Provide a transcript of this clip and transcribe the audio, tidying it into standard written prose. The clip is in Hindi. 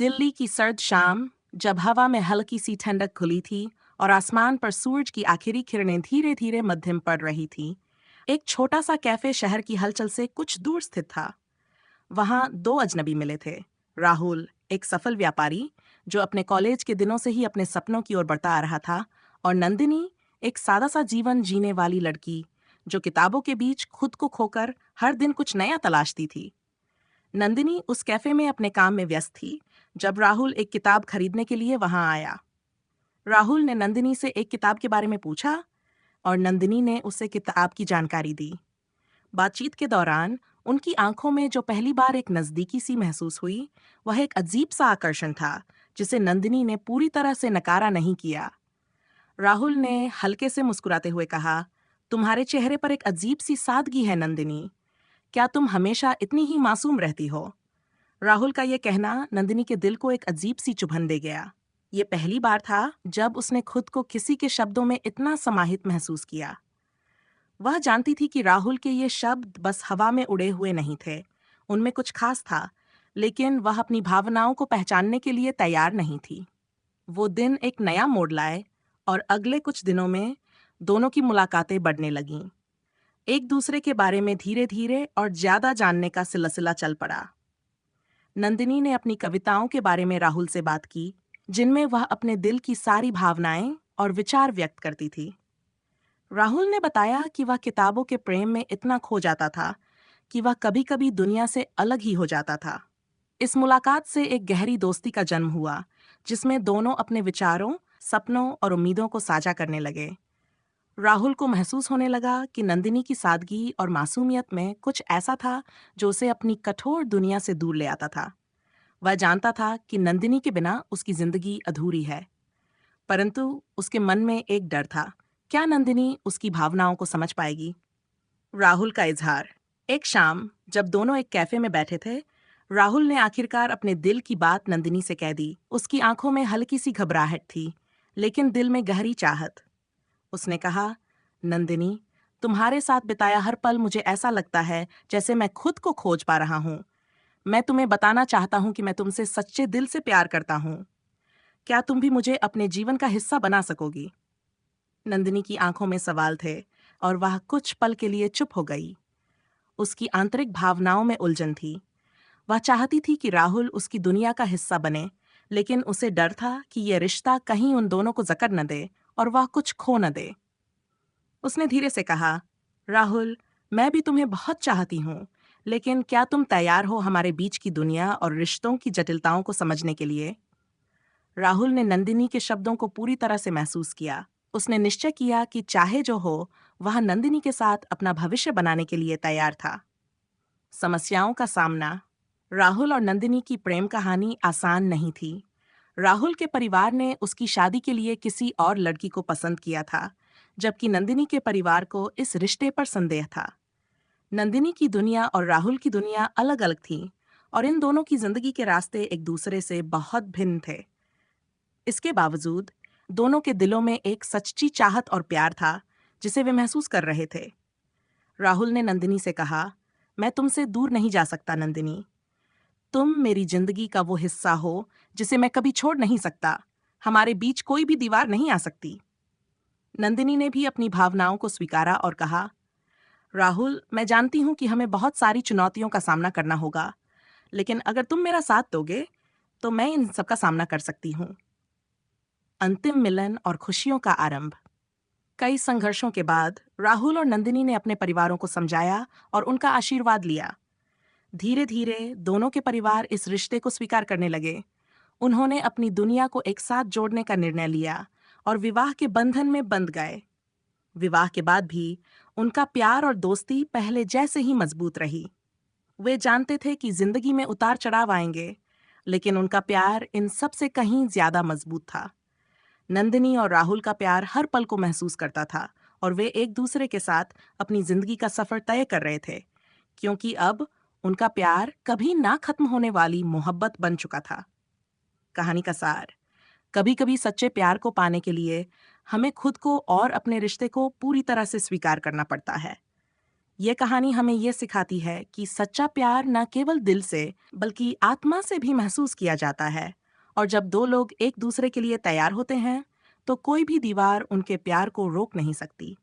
दिल्ली की सर्द शाम, जब हवा में हल्की सी ठंडक घुली थी और आसमान पर सूरज की आखिरी किरणें धीरे धीरे मध्यम पड़ रही थी, एक छोटा सा कैफे शहर की हलचल से कुछ दूर स्थित था। वहां दो अजनबी मिले थे। राहुल, एक सफल व्यापारी जो अपने कॉलेज के दिनों से ही अपने सपनों की ओर बढ़ता आ रहा था, और नंदिनी, एक सादा सा जीवन जीने वाली लड़की जो किताबों के बीच खुद को खोकर हर दिन कुछ नया तलाशती थी। नंदिनी उस कैफे में अपने काम में व्यस्त थी जब राहुल एक किताब खरीदने के लिए वहां आया। राहुल ने नंदिनी से एक किताब के बारे में पूछा और नंदिनी ने उसे किताब की जानकारी दी। बातचीत के दौरान उनकी आंखों में जो पहली बार एक नजदीकी सी महसूस हुई, वह एक अजीब सा आकर्षण था जिसे नंदिनी ने पूरी तरह से नकारा नहीं किया। राहुल ने हल्के से मुस्कुराते हुए कहा, तुम्हारे चेहरे पर एक अजीब सी सादगी है नंदिनी। क्या तुम हमेशा इतनी ही मासूम रहती हो? राहुल का यह कहना नंदिनी के दिल को एक अजीब सी चुभन दे गया। ये पहली बार था जब उसने खुद को किसी के शब्दों में इतना समाहित महसूस किया। वह जानती थी कि राहुल के ये शब्द बस हवा में उड़े हुए नहीं थे, उनमें कुछ खास था, लेकिन वह अपनी भावनाओं को पहचानने के लिए तैयार नहीं थी। वो दिन एक नया मोड़ लाए और अगले कुछ दिनों में दोनों की मुलाकातें बढ़ने लगीं। एक दूसरे के बारे में धीरे धीरे और ज्यादा जानने का सिलसिला चल पड़ा। नंदिनी ने अपनी कविताओं के बारे में राहुल से बात की, जिनमें वह अपने दिल की सारी भावनाएं और विचार व्यक्त करती थी। राहुल ने बताया कि वह किताबों के प्रेम में इतना खो जाता था कि वह कभी-कभी दुनिया से अलग ही हो जाता था। इस मुलाकात से एक गहरी दोस्ती का जन्म हुआ, जिसमें दोनों अपने विचारों, सपनों और उम्मीदों को साझा करने लगे। राहुल को महसूस होने लगा कि नंदिनी की सादगी और मासूमियत में कुछ ऐसा था जो उसे अपनी कठोर दुनिया से दूर ले आता था। वह जानता था कि नंदिनी के बिना उसकी जिंदगी अधूरी है, परंतु उसके मन में एक डर था, क्या नंदिनी उसकी भावनाओं को समझ पाएगी? राहुल का इजहार। एक शाम जब दोनों एक कैफे में बैठे थे, राहुल ने आखिरकार अपने दिल की बात नंदिनी से कह दी। उसकी आंखों में हल्की सी घबराहट थी, लेकिन दिल में गहरी चाहत। उसने कहा, नंदिनी, तुम्हारे साथ बिताया हर पल मुझे ऐसा लगता है जैसे मैं खुद को खोज पा रहा हूँ। मैं तुम्हें बताना चाहता हूँ कि मैं तुमसे सच्चे दिल से प्यार करता हूँ। क्या तुम भी मुझे अपने जीवन का हिस्सा बना सकोगी? नंदिनी की आंखों में सवाल थे और वह कुछ पल के लिए चुप हो गई। उसकी आंतरिक भावनाओं में उलझन थी। वह चाहती थी कि राहुल उसकी दुनिया का हिस्सा बने, लेकिन उसे डर था कि यह रिश्ता कहीं उन दोनों को जकड़ न दे और वह कुछ खो न दे। उसने धीरे से कहा, राहुल, मैं भी तुम्हें बहुत चाहती हूँ, लेकिन क्या तुम तैयार हो हमारे बीच की दुनिया और रिश्तों की जटिलताओं को समझने के लिए? राहुल ने नंदिनी के शब्दों को पूरी तरह से महसूस किया। उसने निश्चय किया कि चाहे जो हो, वह नंदिनी के साथ अपना भविष्य बनाने के लिए तैयार था। समस्याओं का सामना। राहुल और नंदिनी की प्रेम कहानी आसान नहीं थी। राहुल के परिवार ने उसकी शादी के लिए किसी और लड़की को पसंद किया था, जबकि नंदिनी के परिवार को इस रिश्ते पर संदेह था। नंदिनी की दुनिया और राहुल की दुनिया अलग-अलग थी, और इन दोनों की जिंदगी के रास्ते एक दूसरे से बहुत भिन्न थे। इसके बावजूद दोनों के दिलों में एक सच्ची चाहत और प्यार था, जिसे वे महसूस कर रहे थे। राहुल ने नंदिनी से कहा, मैं तुमसे दूर नहीं जा सकता नंदिनी। तुम मेरी जिंदगी का वो हिस्सा हो जिसे मैं कभी छोड़ नहीं सकता। हमारे बीच कोई भी दीवार नहीं आ सकती। नंदिनी ने भी अपनी भावनाओं को स्वीकारा और कहा, राहुल, मैं जानती हूँ कि हमें बहुत सारी चुनौतियों का सामना करना होगा, लेकिन अगर तुम मेरा साथ दोगे, तो मैं इन सब का सामना कर सकती हूँ। अंतिम मिलन और खुशियों का आरंभ। कई संघर्षों के बाद राहुल और नंदिनी ने अपने परिवारों को समझाया और उनका आशीर्वाद लिया। धीरे धीरे दोनों के परिवार इस रिश्ते को स्वीकार करने लगे। उन्होंने अपनी दुनिया को एक साथ जोड़ने का निर्णय लिया और विवाह के बंधन में बंध गए। विवाह के बाद भी उनका प्यार और दोस्ती पहले जैसे ही मजबूत रही। वे जानते थे कि जिंदगी में उतार चढ़ाव आएंगे, लेकिन उनका प्यार इन सब से कहीं ज्यादा मजबूत था। नंदिनी और राहुल का प्यार हर पल को महसूस करता था, और वे एक दूसरे के साथ अपनी जिंदगी का सफर तय कर रहे थे, क्योंकि अब उनका प्यार कभी ना खत्म होने वाली मोहब्बत बन चुका था। कहानी का सार। कभी कभी सच्चे प्यार को पाने के लिए हमें खुद को और अपने रिश्ते को पूरी तरह से स्वीकार करना पड़ता है। ये कहानी हमें ये सिखाती है कि सच्चा प्यार न केवल दिल से बल्कि आत्मा से भी महसूस किया जाता है, और जब दो लोग एक दूसरे के लिए तैयार होते हैं तो कोई भी दीवार उनके प्यार को रोक नहीं सकती।